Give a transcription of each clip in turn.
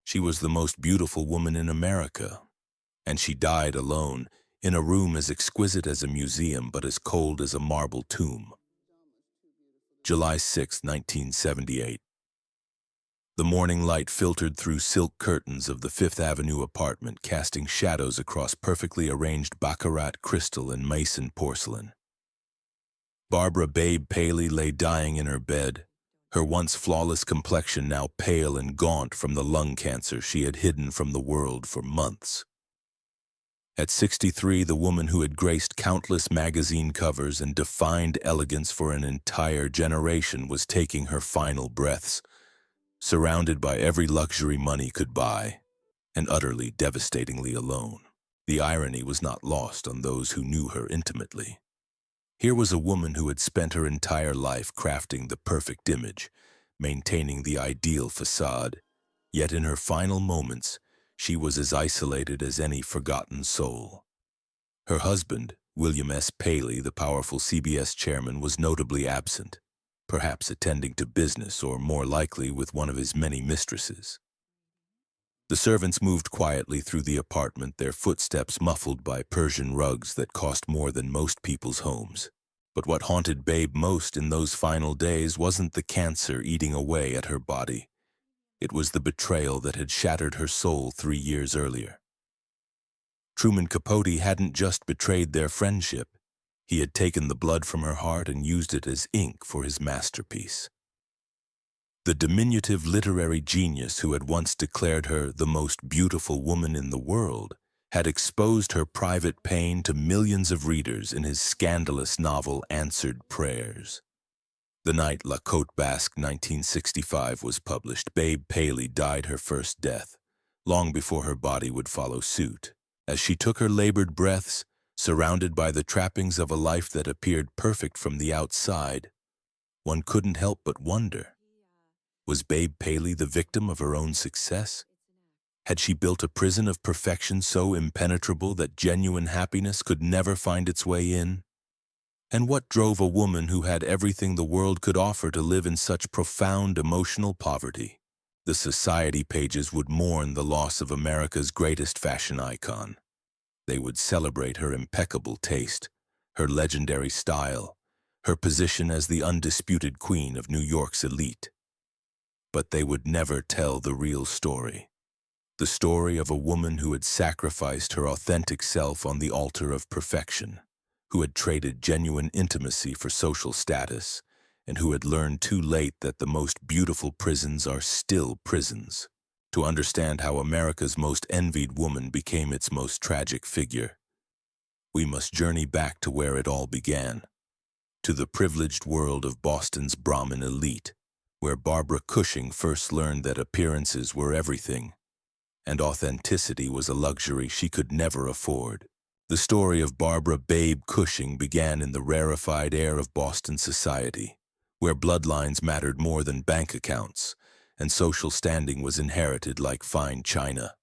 She was the most beautiful woman in America, and she died alone in a room as exquisite as a museum but as cold as a marble tomb. July 6, 1978. The morning light filtered through silk curtains of the Fifth Avenue apartment, casting shadows across perfectly arranged Baccarat crystal and Mason porcelain. Barbara Babe Paley lay dying in her bed, her once flawless complexion now pale and gaunt from the lung cancer she had hidden from the world for months. At 63, the woman who had graced countless magazine covers and defined elegance for an entire generation was taking her final breaths, surrounded by every luxury money could buy, and utterly devastatingly alone. The irony was not lost on those who knew her intimately. Here was a woman who had spent her entire life crafting the perfect image, maintaining the ideal facade, yet in her final moments, she was as isolated as any forgotten soul. Her husband, William S. Paley, the powerful CBS chairman, was notably absent, perhaps attending to business or more likely with one of his many mistresses. The servants moved quietly through the apartment, their footsteps muffled by Persian rugs that cost more than most people's homes. But what haunted Babe most in those final days wasn't the cancer eating away at her body. It was the betrayal that had shattered her soul 3 years earlier. Truman Capote hadn't just betrayed their friendship. He had taken the blood from her heart and used it as ink for his masterpiece. The diminutive literary genius who had once declared her the most beautiful woman in the world had exposed her private pain to millions of readers in his scandalous novel Answered Prayers. The night La Côte Basque 1965 was published, Babe Paley died her first death, long before her body would follow suit. As she took her labored breaths, surrounded by the trappings of a life that appeared perfect from the outside, one couldn't help but wonder, was Babe Paley the victim of her own success? Had she built a prison of perfection so impenetrable that genuine happiness could never find its way in? And what drove a woman who had everything the world could offer to live in such profound emotional poverty? The society pages would mourn the loss of America's greatest fashion icon. They would celebrate her impeccable taste, her legendary style, her position as the undisputed queen of New York's elite. But they would never tell the real story. The story of a woman who had sacrificed her authentic self on the altar of perfection, who had traded genuine intimacy for social status, and who had learned too late that the most beautiful prisons are still prisons. To understand how America's most envied woman became its most tragic figure, we must journey back to where it all began, to the privileged world of Boston's Brahmin elite, where Barbara Cushing first learned that appearances were everything, and authenticity was a luxury she could never afford. The story of Barbara Babe Cushing began in the rarefied air of Boston society, where bloodlines mattered more than bank accounts, and social standing was inherited like fine china.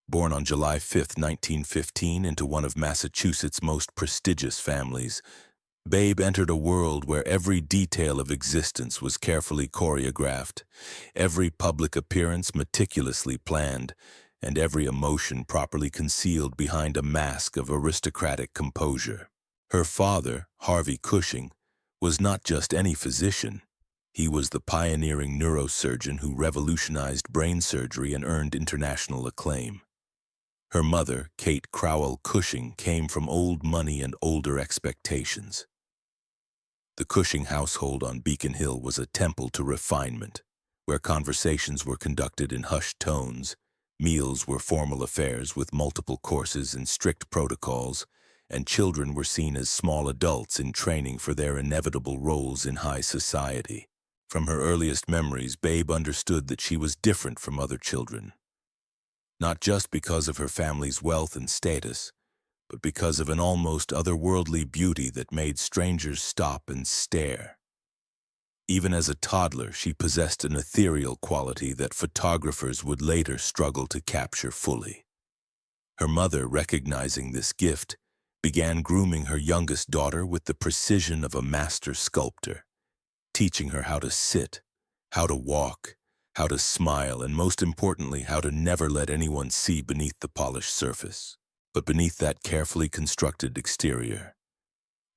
Born on July 5, 1915, into one of Massachusetts' most prestigious families, Babe entered a world where every detail of existence was carefully choreographed, every public appearance meticulously planned, and every emotion properly concealed behind a mask of aristocratic composure. Her father, Harvey Cushing, was not just any physician. He was the pioneering neurosurgeon who revolutionized brain surgery and earned international acclaim. Her mother, Kate Crowell Cushing, came from old money and older expectations. The Cushing household on Beacon Hill was a temple to refinement, where conversations were conducted in hushed tones, meals were formal affairs with multiple courses and strict protocols, and children were seen as small adults in training for their inevitable roles in high society. From her earliest memories, Babe understood that she was different from other children, not just because of her family's wealth and status, but because of an almost otherworldly beauty that made strangers stop and stare. Even as a toddler, she possessed an ethereal quality that photographers would later struggle to capture fully. Her mother, recognizing this gift, began grooming her youngest daughter with the precision of a master sculptor, teaching her how to sit, how to walk, how to smile, and most importantly, how to never let anyone see beneath the polished surface. But beneath that carefully constructed exterior,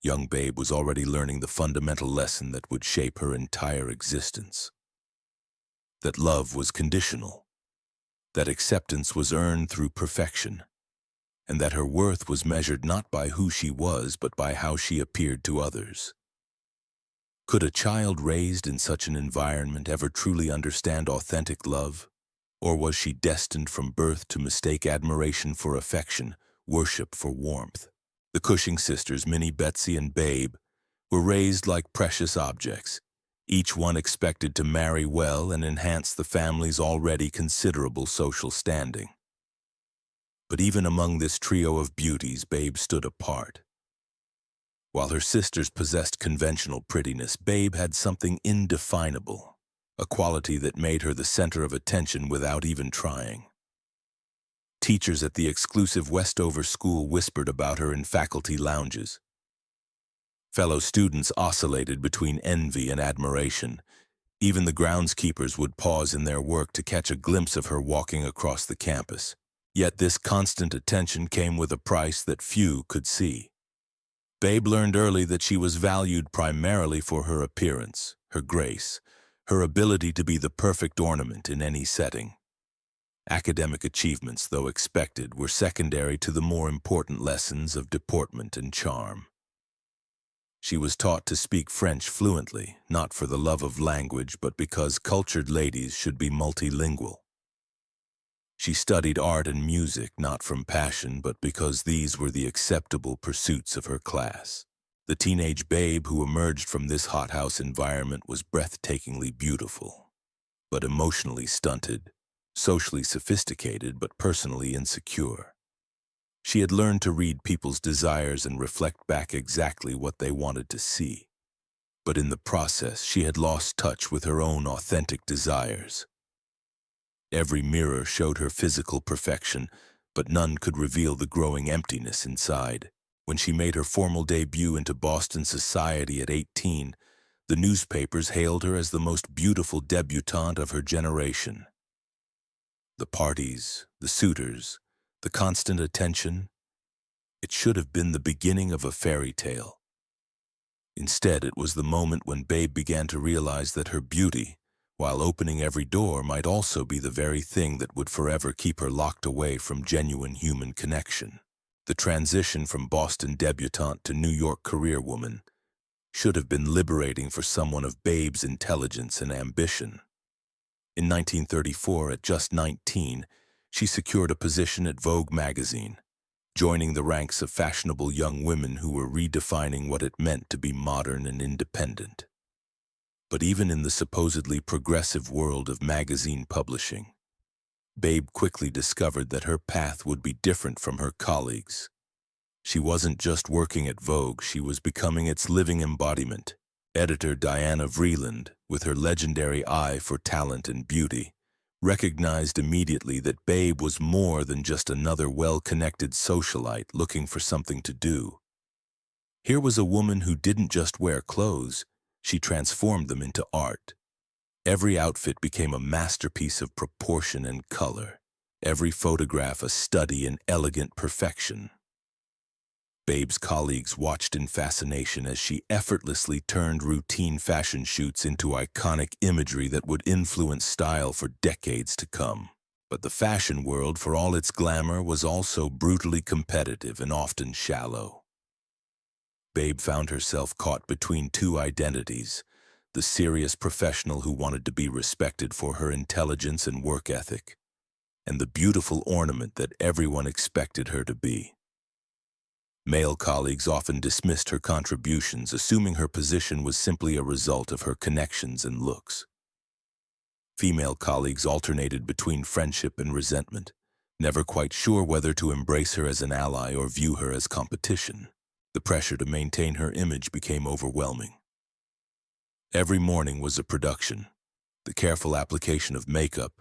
young Babe was already learning the fundamental lesson that would shape her entire existence. That love was conditional, that acceptance was earned through perfection, and that her worth was measured not by who she was, but by how she appeared to others. Could a child raised in such an environment ever truly understand authentic love? Or was she destined from birth to mistake admiration for affection, worship for warmth? The Cushing sisters, Minnie, Betsy, and Babe, were raised like precious objects, each one expected to marry well and enhance the family's already considerable social standing. But even among this trio of beauties, Babe stood apart. While her sisters possessed conventional prettiness, Babe had something indefinable, a quality that made her the center of attention without even trying. Teachers at the exclusive Westover school whispered about her in faculty lounges. Fellow students oscillated between envy and admiration. Even the groundskeepers would pause in their work to catch a glimpse of her walking across the campus. Yet this constant attention came with a price that few could see. Babe learned early that she was valued primarily for her appearance, her grace, her ability to be the perfect ornament in any setting. Academic achievements, though expected, were secondary to the more important lessons of deportment and charm. She was taught to speak French fluently, not for the love of language, but because cultured ladies should be multilingual. She studied art and music not from passion, but because these were the acceptable pursuits of her class. The teenage Babe who emerged from this hothouse environment was breathtakingly beautiful, but emotionally stunted, socially sophisticated, but personally insecure. She had learned to read people's desires and reflect back exactly what they wanted to see. But in the process, she had lost touch with her own authentic desires. Every mirror showed her physical perfection, but none could reveal the growing emptiness inside. When she made her formal debut into Boston society at 18, the newspapers hailed her as the most beautiful debutante of her generation. The parties, the suitors, the constant attention, it should have been the beginning of a fairy tale. Instead, it was the moment when Babe began to realize that her beauty, while opening every door, might also be the very thing that would forever keep her locked away from genuine human connection. The transition from Boston debutante to New York career woman should have been liberating for someone of Babe's intelligence and ambition. In 1934, at just 19, she secured a position at Vogue magazine, joining the ranks of fashionable young women who were redefining what it meant to be modern and independent. But even in the supposedly progressive world of magazine publishing, Babe quickly discovered that her path would be different from her colleagues. She wasn't just working at Vogue, she was becoming its living embodiment. Editor Diana Vreeland, with her legendary eye for talent and beauty, recognized immediately that Babe was more than just another well-connected socialite looking for something to do. Here was a woman who didn't just wear clothes, she transformed them into art. Every outfit became a masterpiece of proportion and color, every photograph a study in elegant perfection. Babe's colleagues watched in fascination as she effortlessly turned routine fashion shoots into iconic imagery that would influence style for decades to come. But the fashion world, for all its glamour, was also brutally competitive and often shallow. Babe found herself caught between two identities: the serious professional who wanted to be respected for her intelligence and work ethic, and the beautiful ornament that everyone expected her to be. Male colleagues often dismissed her contributions, assuming her position was simply a result of her connections and looks. Female colleagues alternated between friendship and resentment, never quite sure whether to embrace her as an ally or view her as competition. The pressure to maintain her image became overwhelming. Every morning was a production: the careful application of makeup,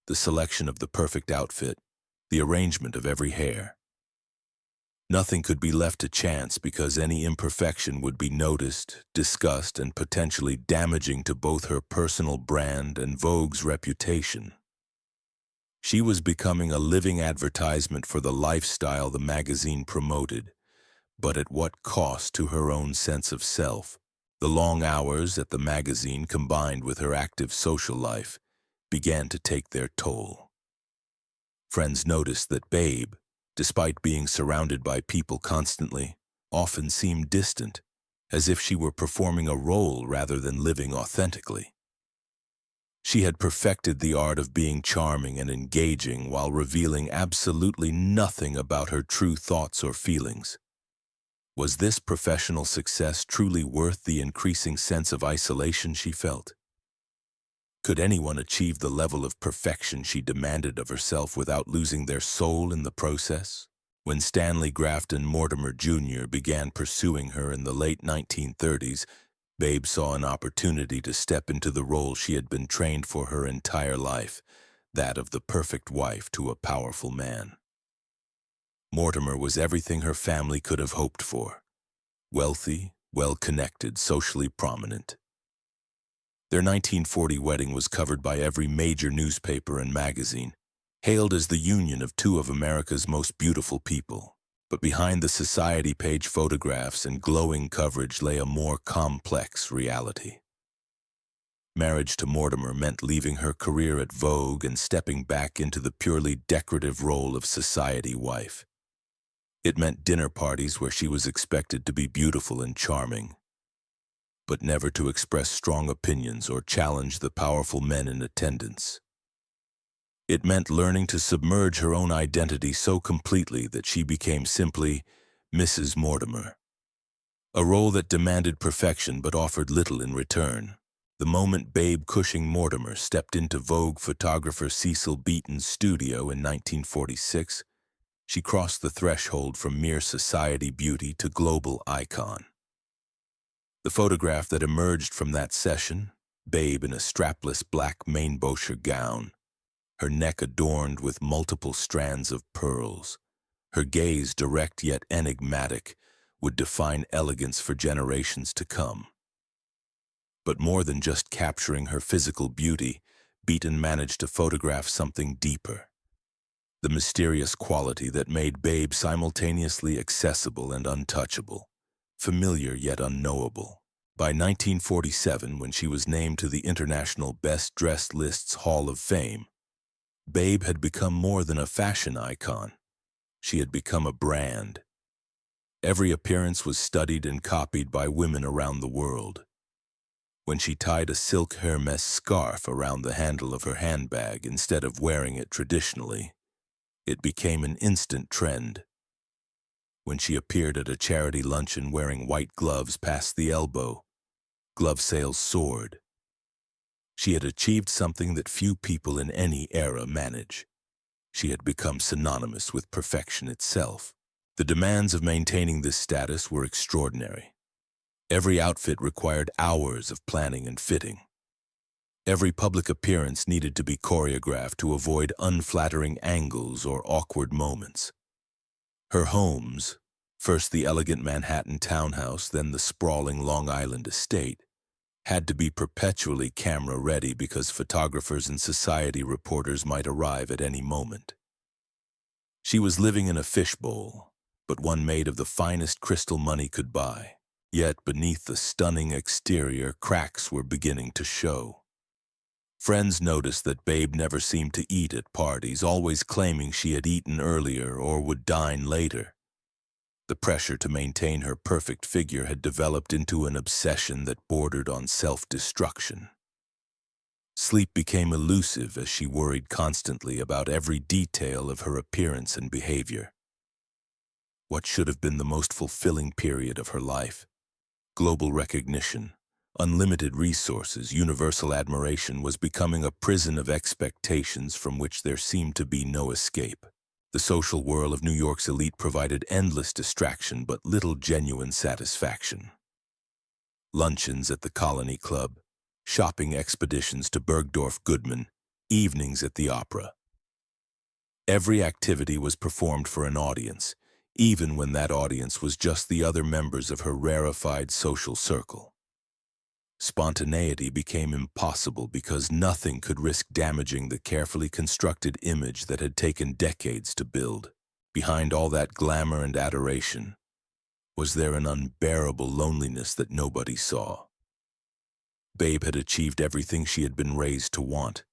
the selection of the perfect outfit, the arrangement of every hair. Nothing could be left to chance because any imperfection would be noticed, discussed, and potentially damaging to both her personal brand and Vogue's reputation. She was becoming a living advertisement for the lifestyle the magazine promoted, but at what cost to her own sense of self? The long hours at the magazine, combined with her active social life, began to take their toll. Friends noticed that Babe, despite being surrounded by people constantly, often seemed distant, as if she were performing a role rather than living authentically. She had perfected the art of being charming and engaging while revealing absolutely nothing about her true thoughts or feelings. Was this professional success truly worth the increasing sense of isolation she felt? Could anyone achieve the level of perfection she demanded of herself without losing their soul in the process? When Stanley Grafton Mortimer Jr. began pursuing her in the late 1930s, Babe saw an opportunity to step into the role she had been trained for her entire life, that of the perfect wife to a powerful man. Mortimer was everything her family could have hoped for: wealthy, well-connected, socially prominent. Their 1940 wedding was covered by every major newspaper and magazine, hailed as the union of two of America's most beautiful people. But behind the society page photographs and glowing coverage lay a more complex reality. Marriage to Mortimer meant leaving her career at Vogue and stepping back into the purely decorative role of society wife. It meant dinner parties where she was expected to be beautiful and charming, but never to express strong opinions or challenge the powerful men in attendance. It meant learning to submerge her own identity so completely that she became simply Mrs. Mortimer, a role that demanded perfection but offered little in return. The moment Babe Cushing Mortimer stepped into Vogue photographer Cecil Beaton's studio in 1946, she crossed the threshold from mere society beauty to global icon. The photograph that emerged from that session, Babe in a strapless black Mainbocher gown, her neck adorned with multiple strands of pearls, her gaze direct yet enigmatic, would define Elegance for generations to come. But more than just capturing her physical beauty, Beaton managed to photograph something deeper: the mysterious quality that made Babe simultaneously accessible and untouchable, familiar yet unknowable. By 1947, when she was named to the International Best Dressed List's Hall of Fame, Babe had become more than a fashion icon. She had become a brand. Every appearance was studied and copied by women around the world. When she tied a silk Hermes scarf around the handle of her handbag instead of wearing it traditionally, it became an instant trend. When she appeared at a charity luncheon wearing white gloves past the elbow, glove sales soared. She had achieved something that few people in any era manage. She had become synonymous with perfection itself. The demands of maintaining this status were extraordinary. Every outfit required hours of planning and fitting. Every public appearance needed to be choreographed to avoid unflattering angles or awkward moments. Her homes, first the elegant Manhattan townhouse, then the sprawling Long Island estate, had to be perpetually camera-ready because photographers and society reporters might arrive at any moment. She was living in a fishbowl, but one made of the finest crystal money could buy. Yet beneath the stunning exterior, cracks were beginning to show. Friends noticed that Babe never seemed to eat at parties, always claiming she had eaten earlier or would dine later. The pressure to maintain her perfect figure had developed into an obsession that bordered on self-destruction. Sleep became elusive as she worried constantly about every detail of her appearance and behavior. What should have been the most fulfilling period of her life, global recognition, unlimited resources, universal admiration, was becoming a prison of expectations from which there seemed to be no escape. The social whirl of New York's elite provided endless distraction but little genuine satisfaction. Luncheons at the Colony Club, shopping expeditions to Bergdorf Goodman, evenings at the opera. Every activity was performed for an audience, even when that audience was just the other members of her rarefied social circle. Spontaneity became impossible because nothing could risk damaging the carefully constructed image that had taken decades to build. Behind all that glamour and adoration, was there an unbearable loneliness that nobody saw? Babe had achieved everything she had been raised to want,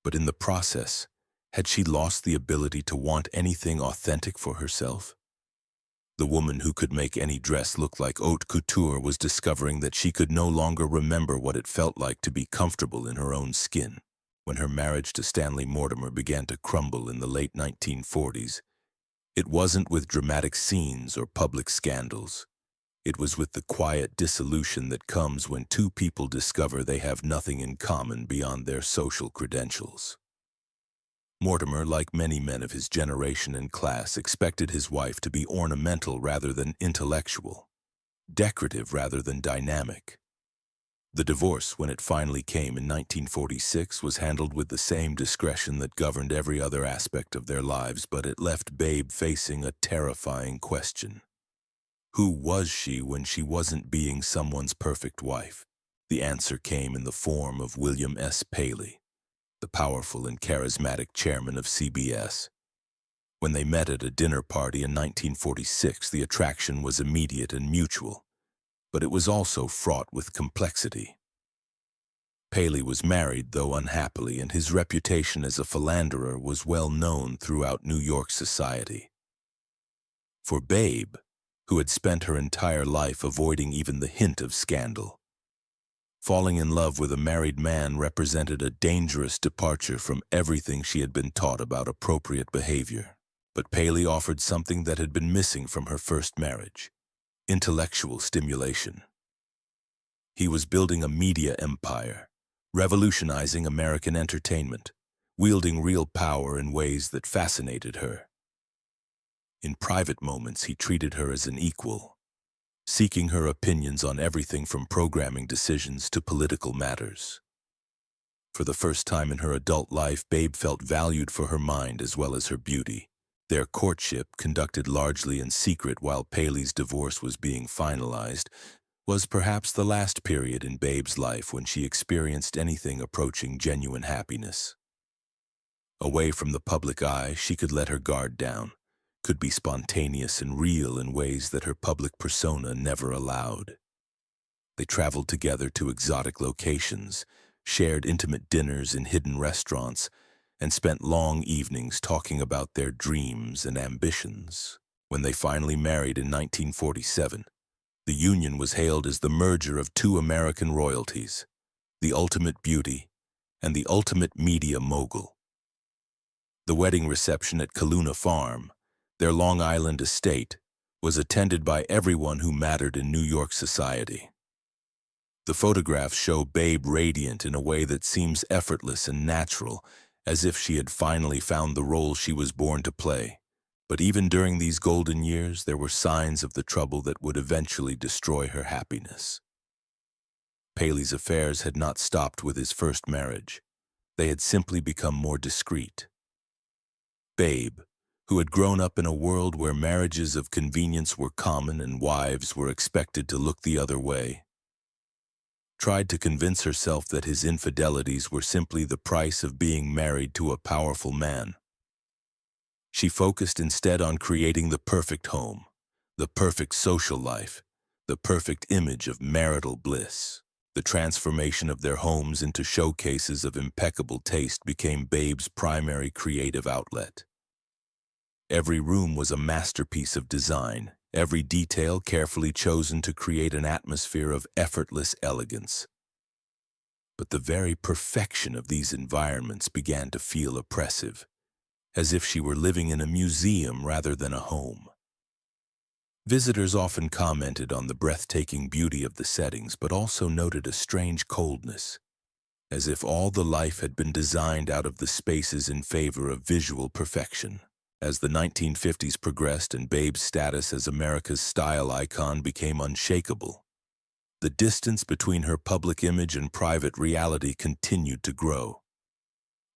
but in the process, had she lost the ability to want anything authentic for herself? The woman who could make any dress look like haute couture was discovering that she could no longer remember what it felt like to be comfortable in her own skin. When her marriage to Stanley Mortimer began to crumble in the late 1940s, it wasn't with dramatic scenes or public scandals. It was with the quiet dissolution that comes when two people discover they have nothing in common beyond their social credentials. Mortimer, like many men of his generation and class, expected his wife to be ornamental rather than intellectual, decorative rather than dynamic. The divorce, when it finally came in 1946, was handled with the same discretion that governed every other aspect of their lives, but it left Babe facing a terrifying question. Who was she when she wasn't being someone's perfect wife? The answer came in the form of William S. Paley, the powerful and charismatic chairman of CBS. When they met at a dinner party in 1946, the attraction was immediate and mutual, but it was also fraught with complexity. Paley was married, though unhappily, and his reputation as a philanderer was well known throughout New York society. For Babe, who had spent her entire life avoiding even the hint of scandal, falling in love with a married man represented a dangerous departure from everything she had been taught about appropriate behavior. But Paley offered something that had been missing from her first marriage: intellectual stimulation. He was building a media empire, revolutionizing American entertainment, wielding real power in ways that fascinated her. In private moments, he treated her as an equal, seeking her opinions on everything from programming decisions to political matters. For the first time in her adult life, Babe felt valued for her mind as well as her beauty. Their courtship, conducted largely in secret while Paley's divorce was being finalized, was perhaps the last period in Babe's life when she experienced anything approaching genuine happiness. Away from the public eye, she could let her guard down, could be spontaneous and real in ways that her public persona never allowed. They traveled together to exotic locations, shared intimate dinners in hidden restaurants, and spent long evenings talking about their dreams and ambitions. When they finally married in 1947, the union was hailed as the merger of two American royalties, the ultimate beauty and the ultimate media mogul. The wedding reception at Kaluna Farm, their Long Island estate, was attended by everyone who mattered in New York society. The photographs show Babe radiant in a way that seems effortless and natural, as if she had finally found the role she was born to play. But even during these golden years, there were signs of the trouble that would eventually destroy her happiness. Paley's affairs had not stopped with his first marriage. They had simply become more discreet. Babe, who had grown up in a world where marriages of convenience were common and wives were expected to look the other way, tried to convince herself that his infidelities were simply the price of being married to a powerful man. She focused instead on creating the perfect home, the perfect social life, the perfect image of marital bliss. The transformation of their homes into showcases of impeccable taste became Babe's primary creative outlet. Every room was a masterpiece of design, every detail carefully chosen to create an atmosphere of effortless elegance. But the very perfection of these environments began to feel oppressive, as if she were living in a museum rather than a home. Visitors often commented on the breathtaking beauty of the settings, but also noted a strange coldness, as if all the life had been designed out of the spaces in favor of visual perfection. As the 1950s progressed and Babe's status as America's style icon became unshakable, the distance between her public image and private reality continued to grow.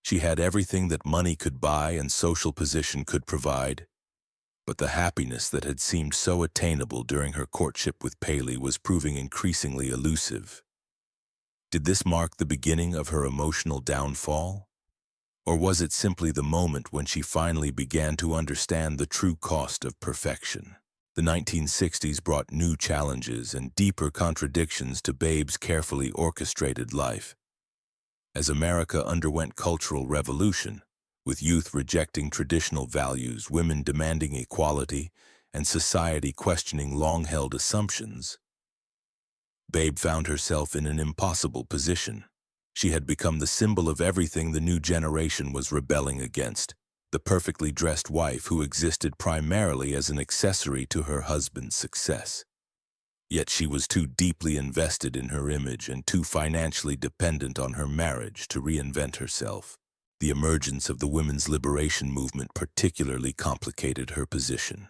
She had everything that money could buy and social position could provide, But the happiness that had seemed so attainable during her courtship with Paley was proving increasingly elusive. Did this mark the beginning of her emotional downfall? Or was it simply the moment when she finally began to understand the true cost of perfection? The 1960s brought new challenges and deeper contradictions to Babe's carefully orchestrated life. As America underwent cultural revolution, with youth rejecting traditional values, women demanding equality, and society questioning long-held assumptions, Babe found herself in an impossible position. She had become the symbol of everything the new generation was rebelling against, the perfectly dressed wife who existed primarily as an accessory to her husband's success. Yet she was too deeply invested in her image and too financially dependent on her marriage to reinvent herself. The emergence of the women's liberation movement particularly complicated her position.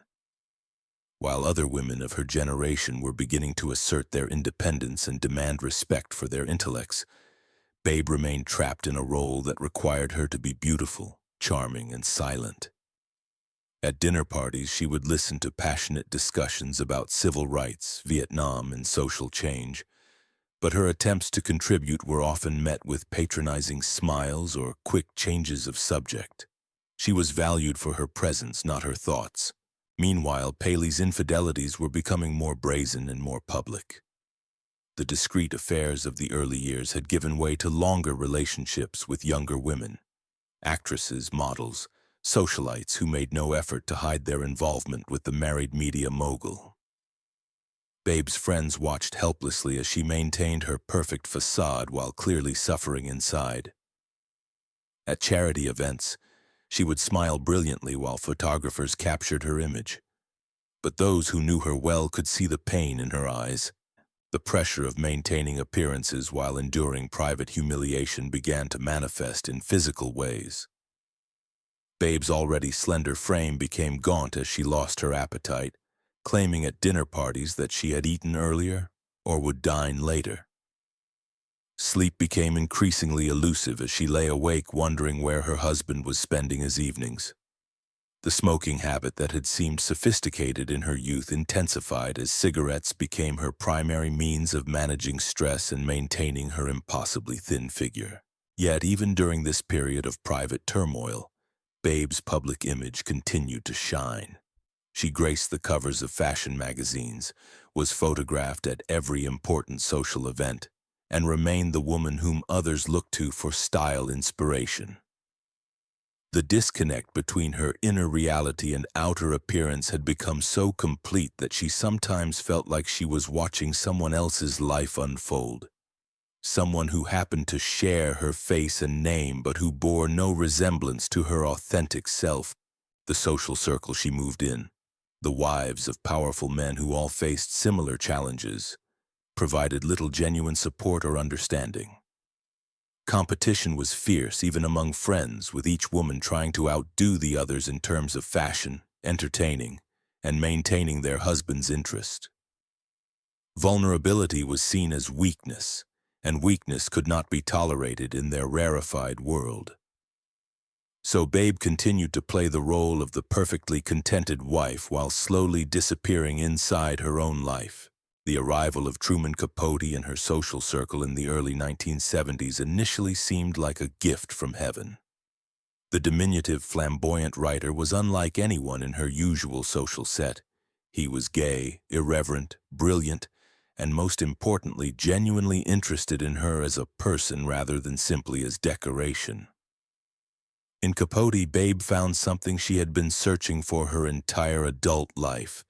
While other women of her generation were beginning to assert their independence and demand respect for their intellects, Babe remained trapped in a role that required her to be beautiful, charming, and silent. At dinner parties, she would listen to passionate discussions about civil rights, Vietnam, and social change, but her attempts to contribute were often met with patronizing smiles or quick changes of subject. She was valued for her presence, not her thoughts. Meanwhile, Paley's infidelities were becoming more brazen and more public. The discreet affairs of the early years had given way to longer relationships with younger women, actresses, models, socialites who made no effort to hide their involvement with the married media mogul. Babe's friends watched helplessly as she maintained her perfect facade while clearly suffering inside. At charity events, she would smile brilliantly while photographers captured her image. But those who knew her well could see the pain in her eyes. The pressure of maintaining appearances while enduring private humiliation began to manifest in physical ways. Babe's already slender frame became gaunt as she lost her appetite, claiming at dinner parties that she had eaten earlier or would dine later. Sleep became increasingly elusive as she lay awake wondering where her husband was spending his evenings. The smoking habit that had seemed sophisticated in her youth intensified as cigarettes became her primary means of managing stress and maintaining her impossibly thin figure. Yet even during this period of private turmoil, Babe's public image continued to shine. She graced the covers of fashion magazines, was photographed at every important social event, and remained the woman whom others looked to for style inspiration. The disconnect between her inner reality and outer appearance had become so complete that she sometimes felt like she was watching someone else's life unfold. Someone who happened to share her face and name but who bore no resemblance to her authentic self. The social circle she moved in, the wives of powerful men who all faced similar challenges, provided little genuine support or understanding. Competition was fierce even among friends, with each woman trying to outdo the others in terms of fashion, entertaining, and maintaining their husband's interest. Vulnerability was seen as weakness, and weakness could not be tolerated in their rarefied world. So Babe continued to play the role of the perfectly contented wife while slowly disappearing inside her own life. The arrival of Truman Capote and her social circle in the early 1970s initially seemed like a gift from heaven. The diminutive, flamboyant writer was unlike anyone in her usual social set. He was gay, irreverent, brilliant, and most importantly, genuinely interested in her as a person rather than simply as decoration. In Capote, Babe found something she had been searching for her entire adult life.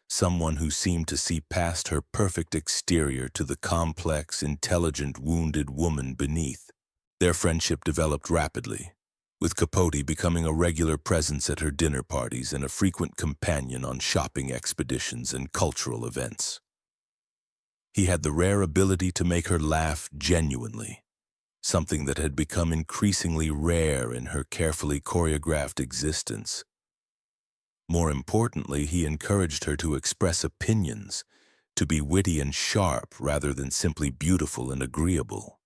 Someone who seemed to see past her perfect exterior to the complex, intelligent, wounded woman beneath. Their friendship developed rapidly, with Capote becoming a regular presence at her dinner parties and a frequent companion on shopping expeditions and cultural events. He had the rare ability to make her laugh genuinely, something that had become increasingly rare in her carefully choreographed existence. More importantly, he encouraged her to express opinions, to be witty and sharp rather than simply beautiful and agreeable.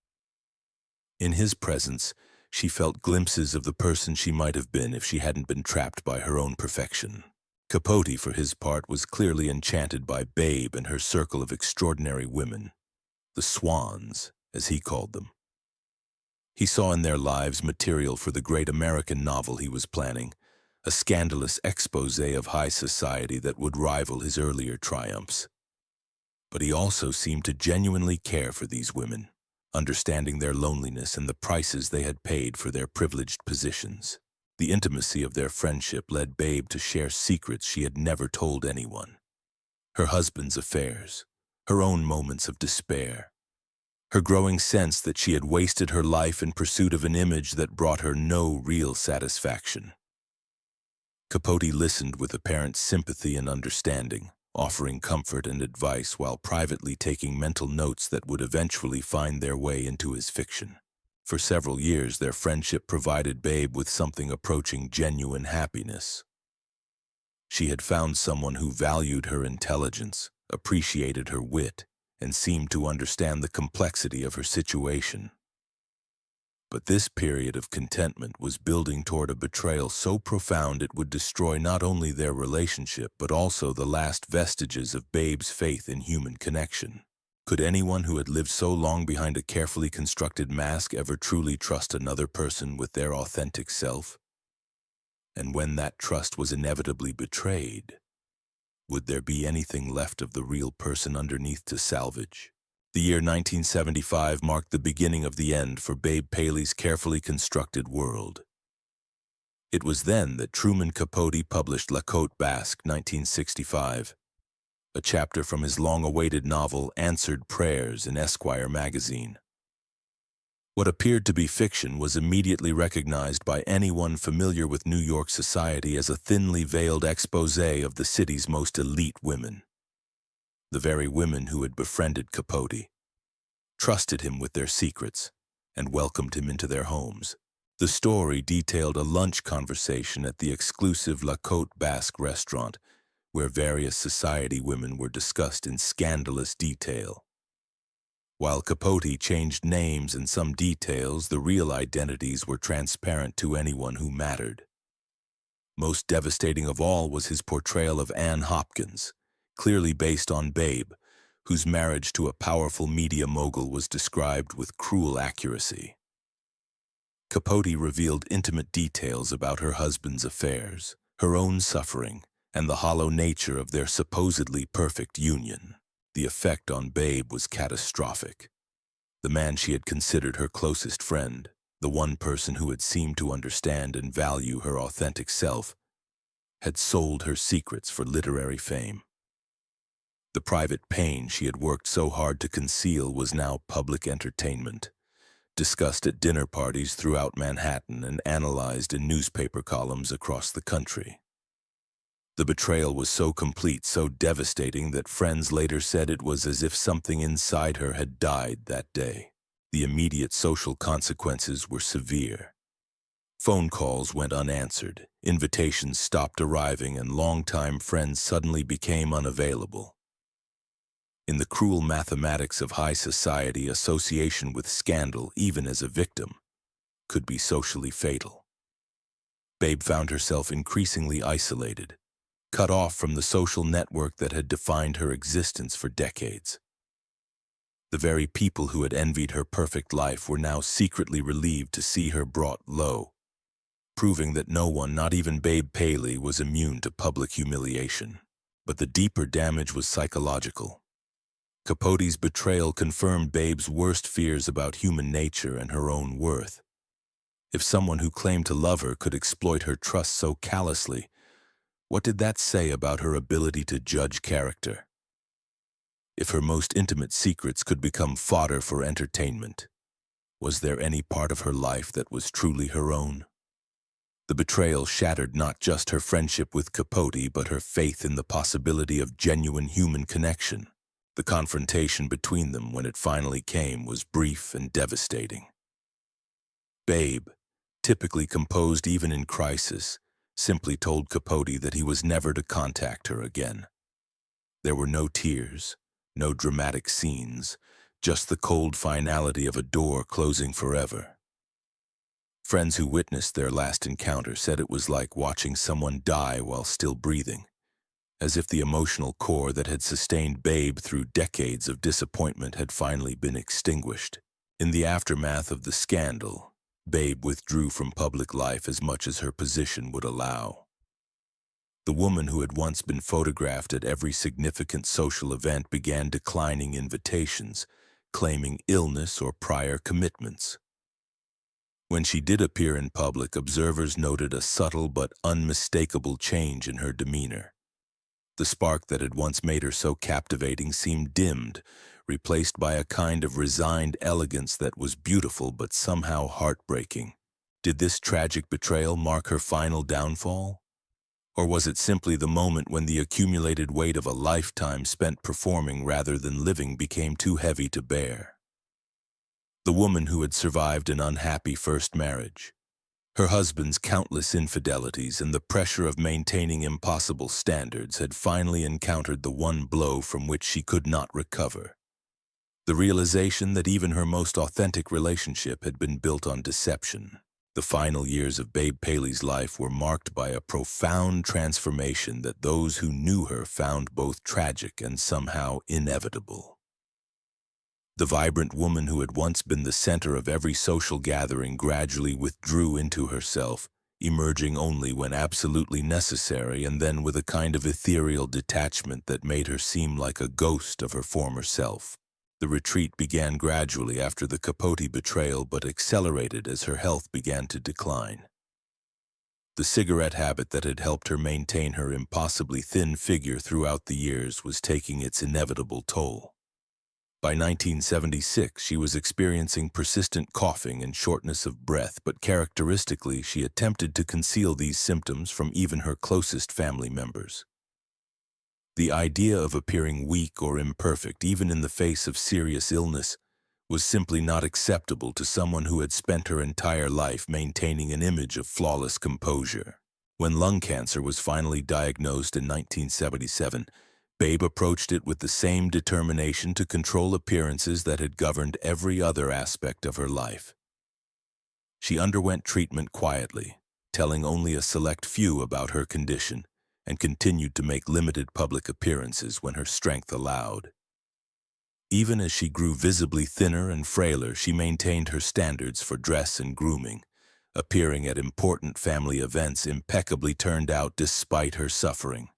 In his presence, she felt glimpses of the person she might have been if she hadn't been trapped by her own perfection. Capote, for his part, was clearly enchanted by Babe and her circle of extraordinary women, the swans, as he called them. He saw in their lives material for the great American novel he was planning, a scandalous exposé of high society that would rival his earlier triumphs. But he also seemed to genuinely care for these women, understanding their loneliness and the prices they had paid for their privileged positions. The intimacy of their friendship led Babe to share secrets she had never told anyone. Her husband's affairs, her own moments of despair, her growing sense that she had wasted her life in pursuit of an image that brought her no real satisfaction. Capote listened with apparent sympathy and understanding, offering comfort and advice while privately taking mental notes that would eventually find their way into his fiction. For several years, their friendship provided Babe with something approaching genuine happiness. She had found someone who valued her intelligence, appreciated her wit, and seemed to understand the complexity of her situation. But this period of contentment was building toward a betrayal so profound it would destroy not only their relationship but also the last vestiges of Babe's faith in human connection. Could anyone who had lived so long behind a carefully constructed mask ever truly trust another person with their authentic self? And when that trust was inevitably betrayed, would there be anything left of the real person underneath to salvage? The year 1975 marked the beginning of the end for Babe Paley's carefully constructed world. It was then that Truman Capote published La Côte Basque, 1965, a chapter from his long-awaited novel Answered Prayers in Esquire magazine. What appeared to be fiction was immediately recognized by anyone familiar with New York society as a thinly veiled exposé of the city's most elite women. The very women who had befriended Capote, trusted him with their secrets, and welcomed him into their homes. The story detailed a lunch conversation at the exclusive La Côte Basque restaurant, where various society women were discussed in scandalous detail. While Capote changed names and some details, the real identities were transparent to anyone who mattered. Most devastating of all was his portrayal of Ann Hopkins, clearly based on Babe, whose marriage to a powerful media mogul was described with cruel accuracy. Capote revealed intimate details about her husband's affairs, her own suffering, and the hollow nature of their supposedly perfect union. The effect on Babe was catastrophic. The man she had considered her closest friend, the one person who had seemed to understand and value her authentic self, had sold her secrets for literary fame. The private pain she had worked so hard to conceal was now public entertainment, discussed at dinner parties throughout Manhattan and analyzed in newspaper columns across the country. The betrayal was so complete, so devastating, that friends later said it was as if something inside her had died that day. The immediate social consequences were severe. Phone calls went unanswered, invitations stopped arriving, and longtime friends suddenly became unavailable. In the cruel mathematics of high society, association with scandal, even as a victim, could be socially fatal. Babe found herself increasingly isolated, cut off from the social network that had defined her existence for decades. The very people who had envied her perfect life were now secretly relieved to see her brought low, proving that no one, not even Babe Paley, was immune to public humiliation. But the deeper damage was psychological. Capote's betrayal confirmed Babe's worst fears about human nature and her own worth. If someone who claimed to love her could exploit her trust so callously, what did that say about her ability to judge character? If her most intimate secrets could become fodder for entertainment, was there any part of her life that was truly her own? The betrayal shattered not just her friendship with Capote, but her faith in the possibility of genuine human connection. The confrontation between them, when it finally came, was brief and devastating. Babe, typically composed even in crisis, simply told Capote that he was never to contact her again. There were no tears, no dramatic scenes, just the cold finality of a door closing forever. Friends who witnessed their last encounter said it was like watching someone die while still breathing. as if the emotional core that had sustained Babe through decades of disappointment had finally been extinguished. In the aftermath of the scandal, Babe withdrew from public life as much as her position would allow. The woman who had once been photographed at every significant social event began declining invitations, claiming illness or prior commitments. When she did appear in public, observers noted a subtle but unmistakable change in her demeanor. The spark that had once made her so captivating seemed dimmed, replaced by a kind of resigned elegance that was beautiful but somehow heartbreaking. Did this tragic betrayal mark her final downfall? Or was it simply the moment when the accumulated weight of a lifetime spent performing rather than living became too heavy to bear? The woman who had survived an unhappy first marriage, her husband's countless infidelities, and the pressure of maintaining impossible standards had finally encountered the one blow from which she could not recover. The realization that even her most authentic relationship had been built on deception. The final years of Babe Paley's life were marked by a profound transformation that those who knew her found both tragic and somehow inevitable. The vibrant woman who had once been the center of every social gathering gradually withdrew into herself, emerging only when absolutely necessary, and then with a kind of ethereal detachment that made her seem like a ghost of her former self. The retreat began gradually after the Capote betrayal, but accelerated as her health began to decline. The cigarette habit that had helped her maintain her impossibly thin figure throughout the years was taking its inevitable toll. By 1976, she was experiencing persistent coughing and shortness of breath, but characteristically, she attempted to conceal these symptoms from even her closest family members. The idea of appearing weak or imperfect, even in the face of serious illness, was simply not acceptable to someone who had spent her entire life maintaining an image of flawless composure. When lung cancer was finally diagnosed in 1977, Babe approached it with the same determination to control appearances that had governed every other aspect of her life. She underwent treatment quietly, telling only a select few about her condition, and continued to make limited public appearances when her strength allowed. Even as she grew visibly thinner and frailer, she maintained her standards for dress and grooming, appearing at important family events impeccably turned out despite her suffering.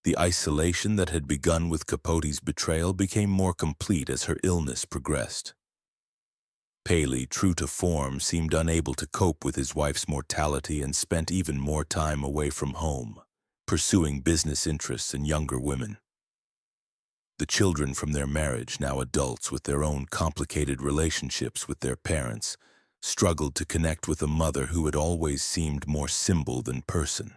The isolation that had begun with Capote's betrayal became more complete as her illness progressed. Paley, true to form, seemed unable to cope with his wife's mortality and spent even more time away from home, pursuing business interests and younger women. The children from their marriage, now adults with their own complicated relationships with their parents, struggled to connect with a mother who had always seemed more symbol than person.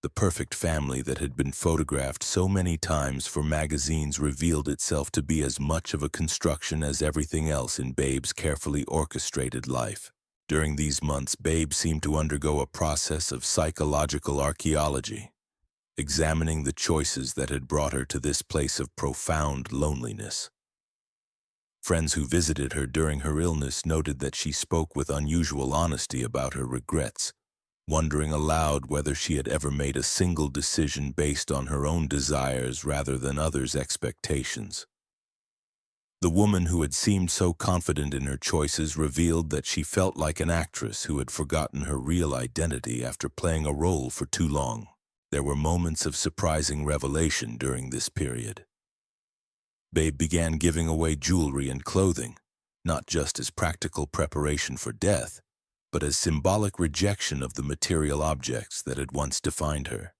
The perfect family that had been photographed so many times for magazines revealed itself to be as much of a construction as everything else in Babe's carefully orchestrated life. During these months, Babe seemed to undergo a process of psychological archaeology, examining the choices that had brought her to this place of profound loneliness. Friends who visited her during her illness noted that she spoke with unusual honesty about her regrets, wondering aloud whether she had ever made a single decision based on her own desires rather than others' expectations. The woman who had seemed so confident in her choices revealed that she felt like an actress who had forgotten her real identity after playing a role for too long. There were moments of surprising revelation during this period. Babe began giving away jewelry and clothing, not just as practical preparation for death, but as symbolic rejection of the material objects that had once defined her.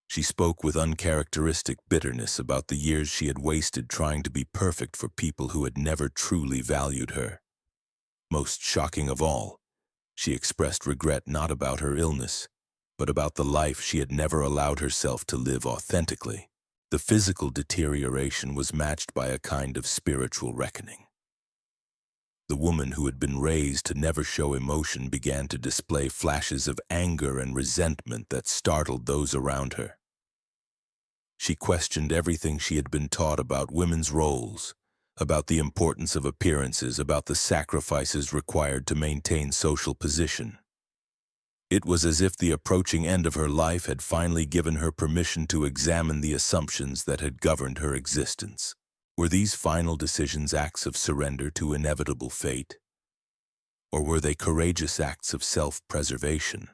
She spoke with uncharacteristic bitterness about the years she had wasted trying to be perfect for people who had never truly valued her. Most shocking of all, she expressed regret not about her illness, but about the life she had never allowed herself to live authentically. The physical deterioration was matched by a kind of spiritual reckoning. The woman who had been raised to never show emotion began to display flashes of anger and resentment that startled those around her. She questioned everything she had been taught about women's roles, about the importance of appearances, about the sacrifices required to maintain social position. It was as if the approaching end of her life had finally given her permission to examine the assumptions that had governed her existence. Were these final decisions acts of surrender to inevitable fate? Or were they courageous acts of self-preservation?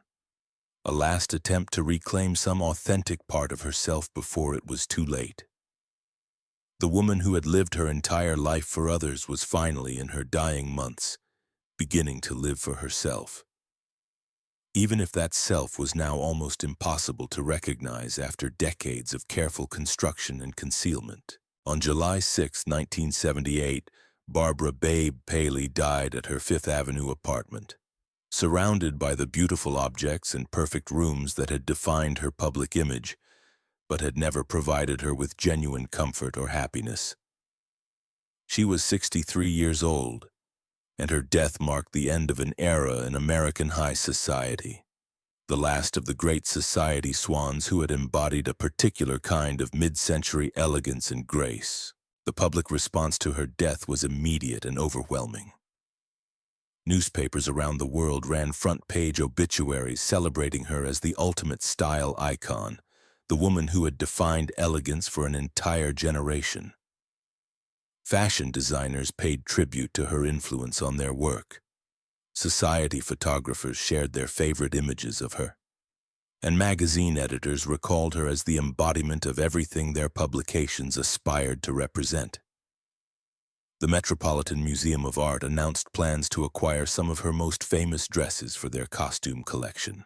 A last attempt to reclaim some authentic part of herself before it was too late. The woman who had lived her entire life for others was finally, in her dying months, beginning to live for herself. Even if that self was now almost impossible to recognize after decades of careful construction and concealment. On July 6, 1978, Barbara "Babe" Paley died at her Fifth Avenue apartment. Surrounded by the beautiful objects and perfect rooms that had defined her public image, but had never provided her with genuine comfort or happiness. She was 63 years old, and her death marked the end of an era in American high society, the last of the great society swans who had embodied a particular kind of mid-century elegance and grace. The public response to her death was immediate and overwhelming. Newspapers around the world ran front-page obituaries celebrating her as the ultimate style icon, the woman who had defined elegance for an entire generation. Fashion designers paid tribute to her influence on their work. Society photographers shared their favorite images of her, and magazine editors recalled her as the embodiment of everything their publications aspired to represent. The Metropolitan Museum of Art announced plans to acquire some of her most famous dresses for their costume collection,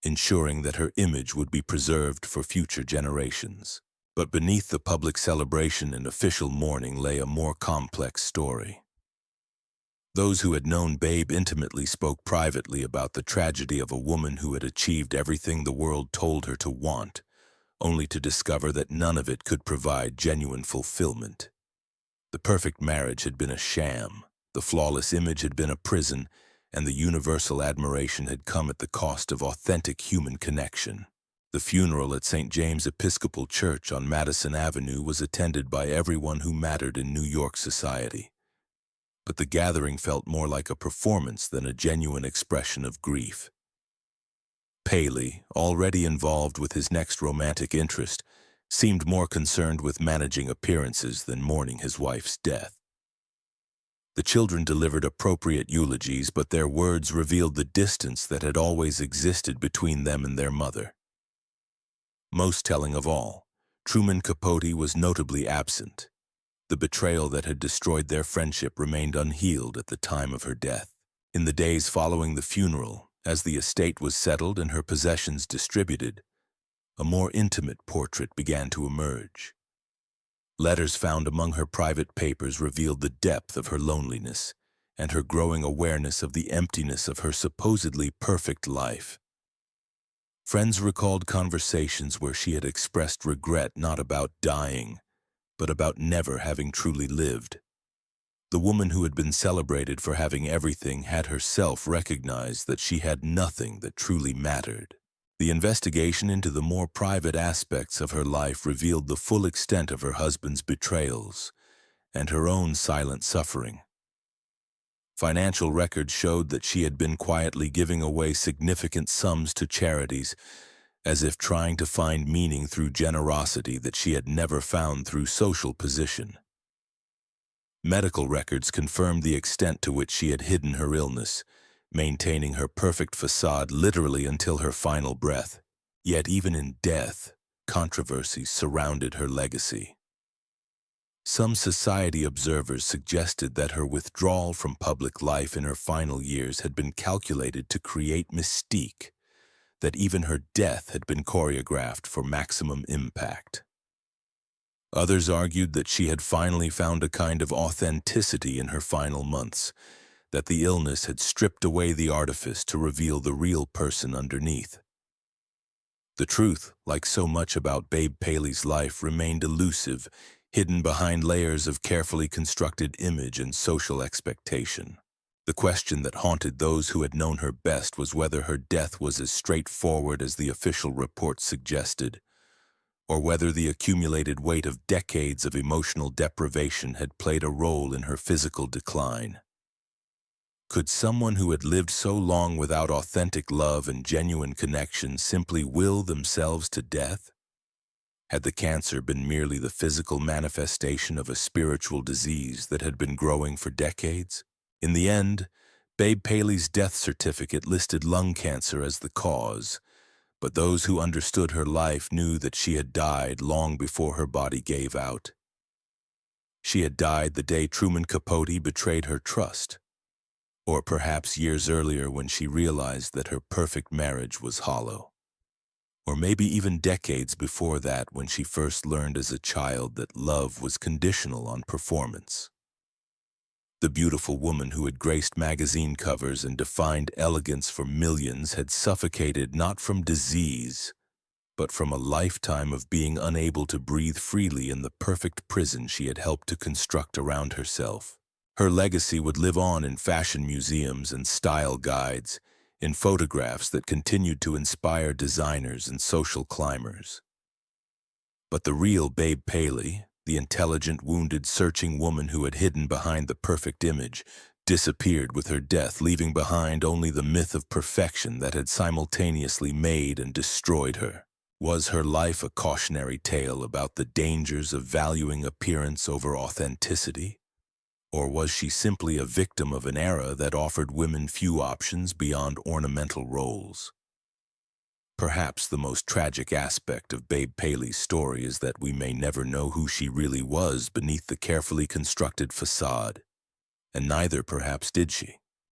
ensuring that her image would be preserved for future generations. But beneath the public celebration and official mourning lay a more complex story. Those who had known Babe intimately spoke privately about the tragedy of a woman who had achieved everything the world told her to want, only to discover that none of it could provide genuine fulfillment. The perfect marriage had been a sham, the flawless image had been a prison, and the universal admiration had come at the cost of authentic human connection. The funeral at St. James Episcopal Church on Madison Avenue was attended by everyone who mattered in New York society. But the gathering felt more like a performance than a genuine expression of grief. Paley, already involved with his next romantic interest, seemed more concerned with managing appearances than mourning his wife's death. The children delivered appropriate eulogies, but their words revealed the distance that had always existed between them and their mother. Most telling of all, Truman Capote was notably absent. The betrayal that had destroyed their friendship remained unhealed at the time of her death. In the days following the funeral, as the estate was settled and her possessions distributed, a more intimate portrait began to emerge. Letters found among her private papers revealed the depth of her loneliness and her growing awareness of the emptiness of her supposedly perfect life. Friends recalled conversations where she had expressed regret not about dying, but about never having truly lived. The woman who had been celebrated for having everything had herself recognized that she had nothing that truly mattered. The investigation into the more private aspects of her life revealed the full extent of her husband's betrayals and her own silent suffering. Financial records showed that she had been quietly giving away significant sums to charities, as if trying to find meaning through generosity that she had never found through social position. Medical records confirmed the extent to which she had hidden her illness, maintaining her perfect facade literally until her final breath. Yet even in death, controversies surrounded her legacy. Some society observers suggested that her withdrawal from public life in her final years had been calculated to create mystique, that even her death had been choreographed for maximum impact. Others argued that she had finally found a kind of authenticity in her final months, that the illness had stripped away the artifice to reveal the real person underneath. The truth, like so much about Babe Paley's life, remained elusive, hidden behind layers of carefully constructed image and social expectation. The question that haunted those who had known her best was whether her death was as straightforward as the official reports suggested, or whether the accumulated weight of decades of emotional deprivation had played a role in her physical decline. Could someone who had lived so long without authentic love and genuine connection simply will themselves to death? Had the cancer been merely the physical manifestation of a spiritual disease that had been growing for decades? In the end, Babe Paley's death certificate listed lung cancer as the cause, but those who understood her life knew that she had died long before her body gave out. She had died the day Truman Capote betrayed her trust, or perhaps years earlier when she realized that her perfect marriage was hollow. Or maybe even decades before that when she first learned as a child that love was conditional on performance. The beautiful woman who had graced magazine covers and defined elegance for millions had suffocated not from disease, but from a lifetime of being unable to breathe freely in the perfect prison she had helped to construct around herself. Her legacy would live on in fashion museums and style guides, in photographs that continued to inspire designers and social climbers. But the real Babe Paley, the intelligent, wounded, searching woman who had hidden behind the perfect image, disappeared with her death, leaving behind only the myth of perfection that had simultaneously made and destroyed her. Was her life a cautionary tale about the dangers of valuing appearance over authenticity? Or was she simply a victim of an era that offered women few options beyond ornamental roles? Perhaps the most tragic aspect of Babe Paley's story is that we may never know who she really was beneath the carefully constructed facade, and neither perhaps did she.